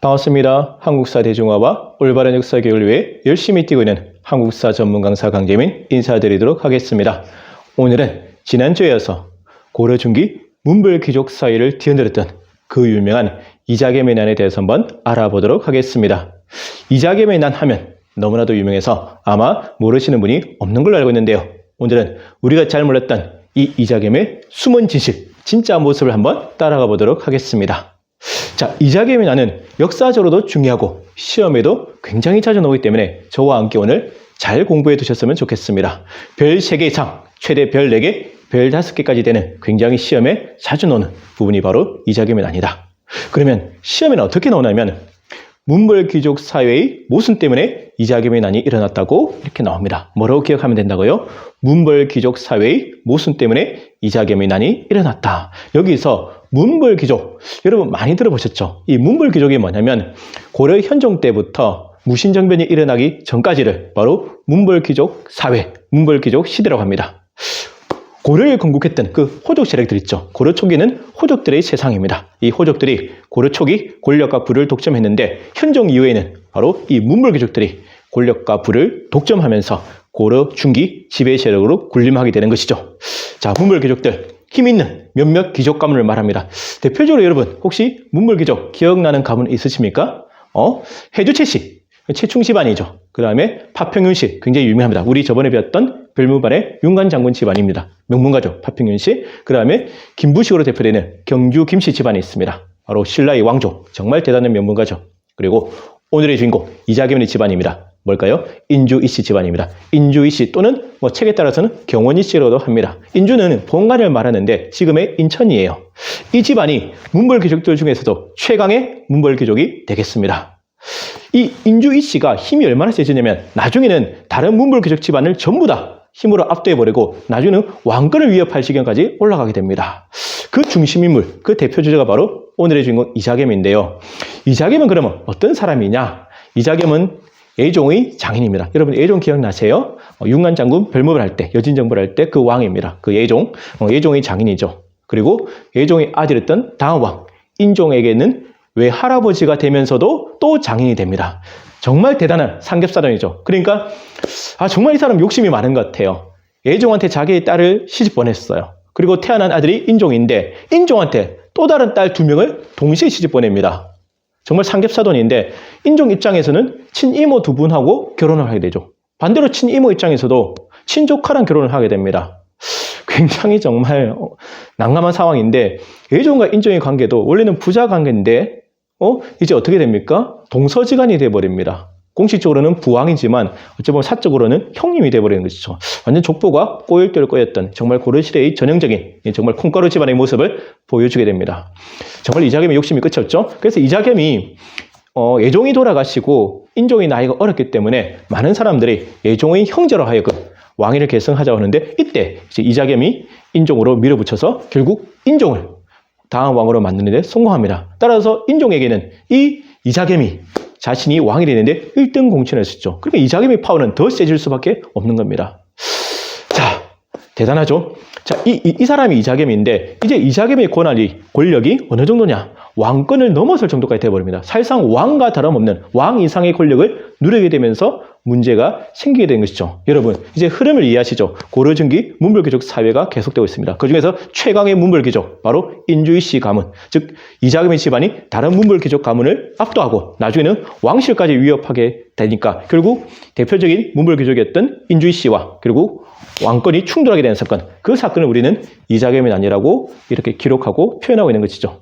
반갑습니다. 한국사 대중화와 올바른 역사 교육을 위해 열심히 뛰고 있는 한국사 전문 강사 강재민 인사드리도록 하겠습니다. 오늘은 지난주에 이어서 고려 중기 문벌귀족 사회를 뒤흔들었던 그 유명한 이자겸의 난에 대해서 한번 알아보도록 하겠습니다. 이자겸의 난 하면 너무나도 유명해서 아마 모르시는 분이 없는 걸로 알고 있는데요. 오늘은 우리가 잘 몰랐던 이 이자겸의 숨은 진실, 진짜 모습을 한번 따라가 보도록 하겠습니다. 자, 이자겸의 난은 역사적으로도 중요하고 시험에도 굉장히 자주 나오기 때문에 저와 함께 오늘 잘 공부해 두셨으면 좋겠습니다. 별 3개 이상, 최대 별 4개, 별 5개까지 되는 굉장히 시험에 자주 나오는 부분이 바로 이자겸의 난이다. 그러면 시험에는 어떻게 나오냐면 문벌귀족 사회의 모순 때문에 이자겸의 난이 일어났다고 이렇게 나옵니다. 뭐라고 기억하면 된다고요? 문벌귀족 사회의 모순 때문에 이자겸의 난이 일어났다. 여기서 문벌귀족, 여러분 많이 들어보셨죠? 이 문벌귀족이 뭐냐면 고려 현종 때부터 무신정변이 일어나기 전까지를 바로 문벌귀족 사회, 문벌귀족 시대라고 합니다. 고려를 건국했던 그 호족 세력들 있죠. 고려 초기는 호족들의 세상입니다. 이 호족들이 고려 초기 권력과 부를 독점했는데 현종 이후에는 바로 이 문벌귀족들이 권력과 부를 독점하면서 고려 중기 지배 세력으로 군림하게 되는 것이죠. 자, 문벌귀족들 힘 있는 몇몇 귀족 가문을 말합니다. 대표적으로 여러분 혹시 문벌귀족 기억나는 가문 있으십니까? 해주채씨, 최충 집안이죠. 그 다음에 파평윤씨 굉장히 유명합니다. 우리 저번에 배웠던 별무반의 윤관장군 집안입니다. 명문가죠. 파평윤씨. 그 다음에 김부식으로 대표되는 경주 김씨 집안이 있습니다. 바로 신라의 왕조, 정말 대단한 명문가죠. 그리고 오늘의 주인공 이자겸의 집안입니다. 뭘까요? 인주 이씨 집안입니다. 인주 이씨 또는 책에 따라서는 경원 이씨라고도 합니다. 인주는 본관을 말하는데 지금의 인천이에요. 이 집안이 문벌귀족들 중에서도 최강의 문벌귀족이 되겠습니다. 이 인주 이씨가 힘이 얼마나 세지냐면 나중에는 다른 문벌귀족 집안을 전부 다 힘으로 압도해버리고 나중에는 왕권을 위협할 지경까지 올라가게 됩니다. 그 중심인물, 그 대표 주자가 바로 오늘의 주인공 이자겸인데요. 이자겸은 그러면 어떤 사람이냐? 이자겸은 예종의 장인입니다. 여러분 예종 기억나세요? 윤관장군 별무를 할 때, 여진정부를 할 때 그 왕입니다. 그 예종, 예종의 장인이죠. 그리고 예종의 아들이었던 다음 왕 인종에게는 외할아버지가 되면서도 또 장인이 됩니다. 정말 대단한 삼겹살원이죠. 그러니까 정말 이 사람 욕심이 많은 것 같아요. 예종한테 자기의 딸을 시집 보냈어요. 그리고 태어난 아들이 인종인데 인종한테 또 다른 딸 2명을 동시에 시집 보냅니다. 정말 삼겹살원인데 인종 입장에서는 친이모 2분하고 결혼을 하게 되죠. 반대로 친이모 입장에서도 친조카랑 결혼을 하게 됩니다. 굉장히 정말 난감한 상황인데 예종과 인종의 관계도 원래는 부자 관계인데 이제 어떻게 됩니까? 동서지간이 돼버립니다. 공식적으로는 부왕이지만 어찌 보면 사적으로는 형님이 돼버리는 것이죠. 완전 족보가 꼬일대로 꼬였던 정말 고려시대의 전형적인 정말 콩가루 집안의 모습을 보여주게 됩니다. 정말 이자겸의 욕심이 끝이 없죠. 그래서 이자겸이 예종이 돌아가시고 인종의 나이가 어렸기 때문에 많은 사람들이 예종의 형제로 하여금 왕위를 계승하자고 하는데 이때 이제 이자겸이 인종으로 밀어붙여서 결국 인종을 다음 왕으로 만드는 데 성공합니다. 따라서 인종에게는 이 이자겸이 자신이 왕이 되는데 1등 공천을 했었죠. 그러면 이자겸의 파워는 더 세질 수밖에 없는 겁니다. 자, 대단하죠? 자, 이 사람이 이자겸인데 이제 이자겸의 권력이 어느 정도냐? 왕권을 넘어설 정도까지 되어버립니다. 사실상 왕과 다름없는 왕 이상의 권력을 누리게 되면서 문제가 생기게 된 것이죠. 여러분 이제 흐름을 이해하시죠? 고려 중기 문벌귀족 사회가 계속되고 있습니다. 그 중에서 최강의 문벌귀족 바로 인주이씨 가문, 즉 이자겸의 집안이 다른 문벌귀족 가문을 압도하고 나중에는 왕실까지 위협하게 되니까 결국 대표적인 문벌귀족이었던 인주이씨와 결국 왕권이 충돌하게 되는 사건, 그 사건을 우리는 이자겸의 난이라고 이렇게 기록하고 표현하고 있는 것이죠.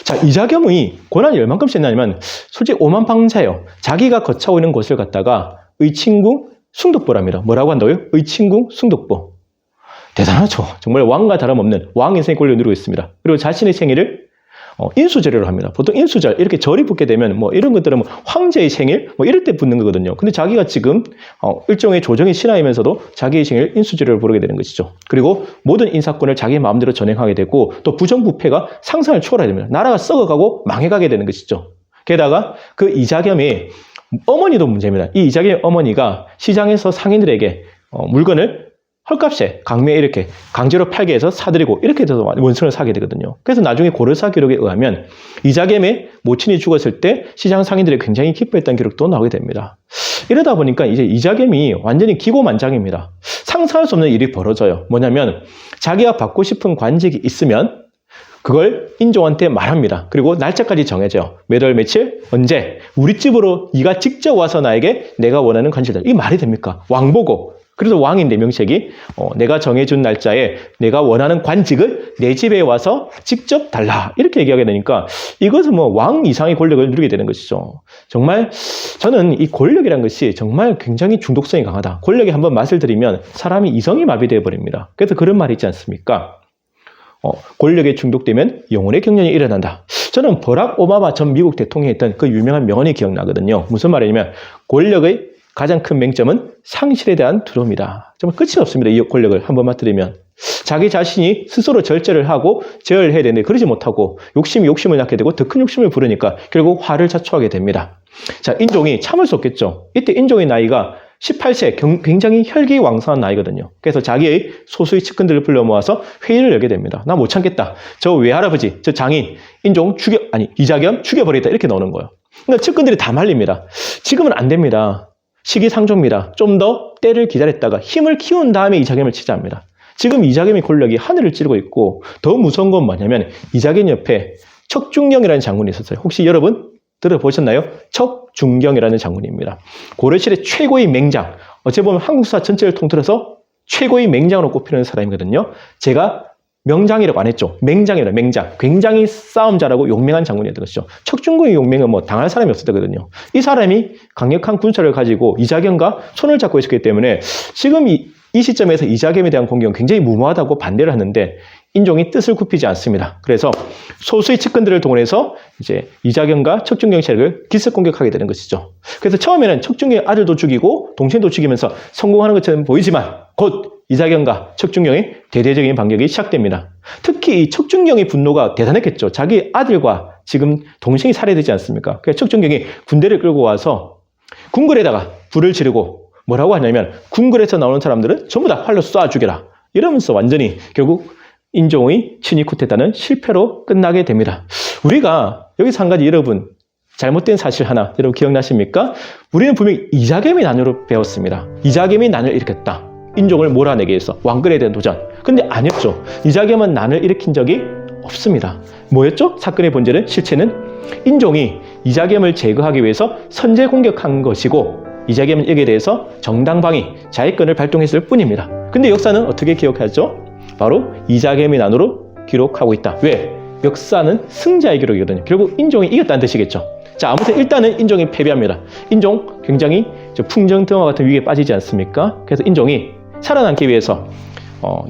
자, 이자겸의 권한이 얼만큼 셌냐면 솔직히 오만방자예요. 자기가 거처하고 있는 곳을 갖다가 의친궁 숭덕보랍니다. 뭐라고 한다고요? 의친궁 숭덕보. 대단하죠. 정말 왕과 다름없는 왕 인생의 권력을 누리고 있습니다. 그리고 자신의 생일을 인수절이라고 합니다. 보통 인수절 이렇게 절이 붙게 되면 이런 것들은 황제의 생일 이럴 때 붙는 거거든요. 근데 자기가 지금 일종의 조정의 신하이면서도 자기의 생일 인수절을 부르게 되는 것이죠. 그리고 모든 인사권을 자기 마음대로 전행하게 되고 또 부정부패가 상상을 초월하게 됩니다. 나라가 썩어가고 망해가게 되는 것이죠. 게다가 그 이자겸의 어머니도 문제입니다. 이 이자겸의 어머니가 시장에서 상인들에게 물건을 헐값에 강매에 이렇게 강제로 팔게 해서 사들이고 이렇게 돼서 원성을 사게 되거든요. 그래서 나중에 고려사 기록에 의하면 이자겸의 모친이 죽었을 때 시장 상인들이 굉장히 기뻐했다는 기록도 나오게 됩니다. 이러다 보니까 이제 이자겸이 완전히 기고만장입니다. 상상할 수 없는 일이 벌어져요. 뭐냐면 자기가 받고 싶은 관직이 있으면 그걸 인종한테 말합니다. 그리고 날짜까지 정해져요. 몇 월 며칠 언제 우리 집으로 네가 직접 와서 나에게 내가 원하는 관직을 이 말이 됩니까? 왕보고 그래서 왕인데 명색이 내가 정해준 날짜에 내가 원하는 관직을 내 집에 와서 직접 달라 이렇게 얘기하게 되니까 이것은 뭐 왕 이상의 권력을 누리게 되는 것이죠. 정말 저는 이 권력이라는 것이 정말 굉장히 중독성이 강하다. 권력에 한번 맛을 들이면 사람이 이성이 마비되어 버립니다. 그래서 그런 말이 있지 않습니까? 권력에 중독되면 영혼의 경련이 일어난다. 저는 버락 오바마 전 미국 대통령이 했던 그 유명한 명언이 기억나거든요. 무슨 말이냐면 권력의 가장 큰 맹점은 상실에 대한 두려움이다. 정말 끝이 없습니다. 이 권력을 한 번만 들으면. 자기 자신이 스스로 절제를 하고 제어를 해야 되는데 그러지 못하고 욕심을 낳게 되고 더 큰 욕심을 부르니까 결국 화를 자초하게 됩니다. 자, 인종이 참을 수 없겠죠. 이때 인종의 나이가 18세 굉장히 혈기왕성한 나이거든요. 그래서 자기의 소수의 측근들을 불러 모아서 회의를 열게 됩니다. 나 못 참겠다. 저 외할아버지, 저 장인, 이자겸 죽여버리겠다. 이렇게 나오는 거예요. 그러니까 측근들이 다 말립니다. 지금은 안 됩니다. 시기상조입니다. 좀 더 때를 기다렸다가 힘을 키운 다음에 이자겸을 치자합니다. 지금 이자겸의 권력이 하늘을 찌르고 있고 더 무서운 건 뭐냐면 이자겸 옆에 척중경이라는 장군이 있었어요. 혹시 여러분 들어보셨나요? 척중경이라는 장군입니다. 고려시대 최고의 맹장, 어찌 보면 한국사 전체를 통틀어서 최고의 맹장으로 꼽히는 사람이거든요. 제가 명장이라고 안 했죠. 맹장이라 맹장. 굉장히 싸움 잘하고 용맹한 장군이었던 것이죠. 척중경의 용맹은 뭐 당할 사람이 없었거든요. 이 사람이 강력한 군사를 가지고 이자겸과 손을 잡고 있었기 때문에 지금 이 시점에서 이자겸에 대한 공격은 굉장히 무모하다고 반대를 하는데 인종이 뜻을 굽히지 않습니다. 그래서 소수의 측근들을 동원해서 이제 이자겸과 척중경 세력을 기습 공격하게 되는 것이죠. 그래서 처음에는 척중경의 아들도 죽이고 동생도 죽이면서 성공하는 것처럼 보이지만 곧 이자겸과 척중경의 대대적인 반격이 시작됩니다. 특히 이 척중경의 분노가 대단했겠죠. 자기 아들과 지금 동생이 살해되지 않습니까? 그래서 척중경이 군대를 끌고 와서 궁궐에다가 불을 지르고 뭐라고 하냐면 궁궐에서 나오는 사람들은 전부 다 활로 쏴 죽여라. 이러면서 완전히 결국 인종의 친위 쿠데타는 실패로 끝나게 됩니다. 우리가 여기서 한 가지 여러분 잘못된 사실 하나 여러분 기억나십니까? 우리는 분명히 이자겸의 난을 배웠습니다. 이자겸이 난을 일으켰다. 인종을 몰아내기 위해서 왕권에 대한 도전. 근데 아니었죠. 이자겸은 난을 일으킨 적이 없습니다. 뭐였죠? 사건의 본질은 실체는 인종이 이자겸을 제거하기 위해서 선제 공격한 것이고 이자겸은 여기에 대해서 정당방위, 자위권을 발동했을 뿐입니다. 근데 역사는 어떻게 기억하죠? 바로 이자겸의 난으로 기록하고 있다. 왜? 역사는 승자의 기록이거든요. 결국 인종이 이겼다는 뜻이겠죠. 자, 아무튼 일단은 인종이 패배합니다. 인종 굉장히 풍정등화 같은 위기에 빠지지 않습니까? 그래서 인종이 살아남기 위해서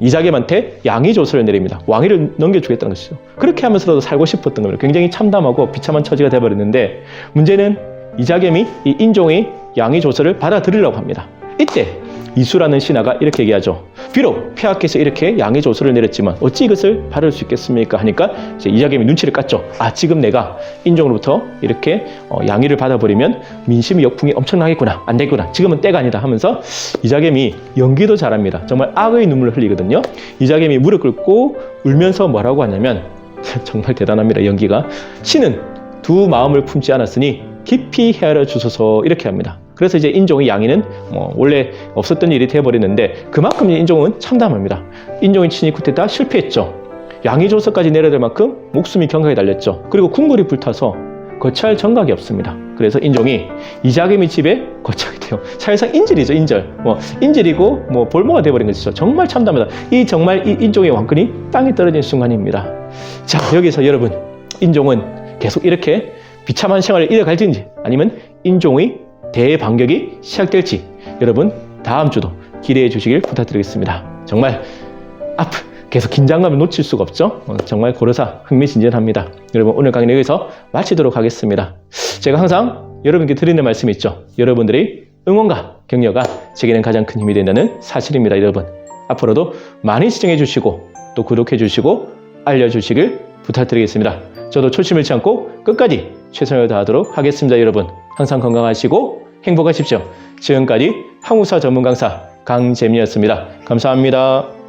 이자겸한테 양위조서를 내립니다. 왕위를 넘겨주겠다는 것이죠. 그렇게 하면서도 살고 싶었던 겁니다. 굉장히 참담하고 비참한 처지가 되어버렸는데 문제는 이자겸이 이 인종의 양위조서를 받아들이려고 합니다. 이때 이수라는 신하가 이렇게 얘기하죠. 비록 폐하께서 이렇게 양해조서를 내렸지만 어찌 이것을 받을 수 있겠습니까? 하니까 이제 이자겸이 눈치를 깠죠. 아, 지금 내가 인종으로부터 이렇게 양해를 받아버리면 민심의 역풍이 엄청나겠구나. 안 되겠구나. 지금은 때가 아니다 하면서 이자겸이 연기도 잘합니다. 정말 악의 눈물을 흘리거든요. 이자겸이 무릎 꿇고 울면서 뭐라고 하냐면 정말 대단합니다. 연기가. 신은 두 마음을 품지 않았으니 깊이 헤아려 주소서 이렇게 합니다. 그래서 이제 인종의 양위는 원래 없었던 일이 되어버리는데 그만큼 인종은 참담합니다. 인종의 친위 쿠데타 실패했죠. 양위조서까지 내려야 될 만큼 목숨이 경각에 달렸죠. 그리고 궁궐이 불타서 거처할 정각이 없습니다. 그래서 인종이 이자겸의 집에 거처하게 돼요. 사실상 인질이죠, 인질. 인질이고 볼모가 되어버린 것이죠. 정말 참담하다. 정말 이 인종의 왕권이 땅에 떨어진 순간입니다. 자, 여기서 여러분, 인종은 계속 이렇게 비참한 생활을 이어갈지 아니면 인종의 대반격이 시작될지 여러분 다음 주도 기대해 주시길 부탁드리겠습니다. 정말 계속 긴장감을 놓칠 수가 없죠. 정말 고려사 흥미진진합니다. 여러분 오늘 강의는 여기서 마치도록 하겠습니다. 제가 항상 여러분께 드리는 말씀이 있죠. 여러분들의 응원과 격려가 제게는 가장 큰 힘이 된다는 사실입니다. 여러분 앞으로도 많이 시청해 주시고 또 구독해 주시고 알려주시길 부탁드리겠습니다. 저도 초심 잃지 않고 끝까지 최선을 다하도록 하겠습니다. 여러분 항상 건강하시고 행복하십시오. 지금까지 한국사 전문 강사 강재민이었습니다. 감사합니다.